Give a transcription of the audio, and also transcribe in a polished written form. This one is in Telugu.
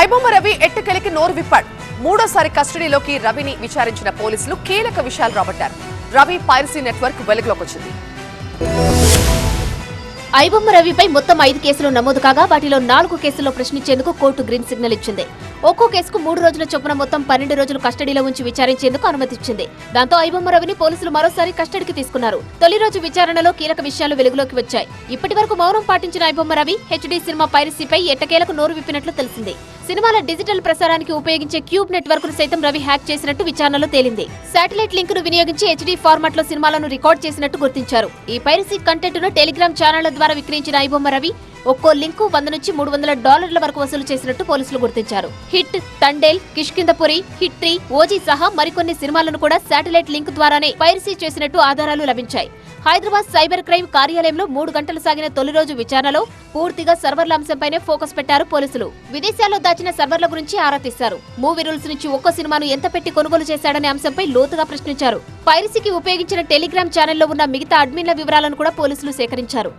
ఐబొమ్మ రవి ఎట్టకేలకి నోరు విప్పాడు. మూడోసారి కస్టడీలోకి రవిని విచారించిన పోలీసులు కీలక విషయాలు రాబట్టారు. రవి పైరసీ నెట్వర్క్ వెలుగులోకి వచ్చింది. ఐబొమ్మ రవిపై మొత్తం 5 కేసులు నమోదు కాగా వాటిలో 4 కేసుల్లో ప్రశ్నించేందుకు కోర్టు గ్రీన్ సిగ్నల్ ఇచ్చింది. ఒక్కో కేసుకు 3 రోజుల చొప్పున మొత్తం 12 రోజులు కస్టడీలో ఉంచి విచారించేందుకు అనుమతిచ్చింది. దాంతో ఐబొమ్మ రవిని పోలీసులు మరోసారి కస్టడీకి తీసుకున్నారు. తొలి రోజు విచారణలో కీలక విషయాలు వెలుగులోకి వచ్చాయి. ఇప్పటి వరకు మౌనం పాటించిన ఐబొమ్మ రవి హెచ్డీ సినిమా పైరసీపై ఎట్టకేలకు నోరు విప్పినట్లు తెలిసింది. సినిమాల డిజిటల్ ప్రసారానికి ఉపయోగించే క్యూబ్ నెట్వర్క్ ను సైతం రవి హ్యాక్ చేసినట్టు విచారణలో తేలింది. శాటిలైట్ లింక్ ను వినియోగించి హెచ్డీ ఫార్మాట్ లో సినిమాలను రికార్డ్ చేసినట్టు గుర్తించారు. ఈ పైరసీ కంటెంట్ ను టెలిగ్రామ్ ఛానళ్ల ద్వారా విక్రయించిన ఐబొమ్మ రవి ఒక్కో లింకు $100 నుంచి $300 వరకు వసూలు చేసినట్టు పోలీసులు గుర్తించారు. Hit, Thandel, Kishkindhapuri, hit 3, OG సహా మరికొన్ని సినిమాలను కూడా శాటిలైట్ లింక్ ద్వారానే పైరసీ చేసినట్టు ఆధారాలు లభించాయి. హైదరాబాద్ సైబర్ క్రైమ్ కార్యాలయంలో 3 గంటలు సాగిన తొలి రోజు విచారణలో పూర్తిగా సర్వర్ల అంశంపైనే ఫోకస్ పెట్టారు పోలీసులు. విదేశాల్లో దాచిన సర్వర్ల గురించి ఆరా తీశారు. మూవీ రూల్స్ నుంచి ఒక్కో సినిమాను ఎంత పెట్టి కొనుగోలు చేశాడనే అంశంపై లోతుగా ప్రశ్నించారు. పైరసీకి ఉపయోగించిన టెలిగ్రామ్ ఛానల్లో ఉన్న మిగతా అడ్మిన్ల వివరాలను కూడా పోలీసులు సేకరించారు.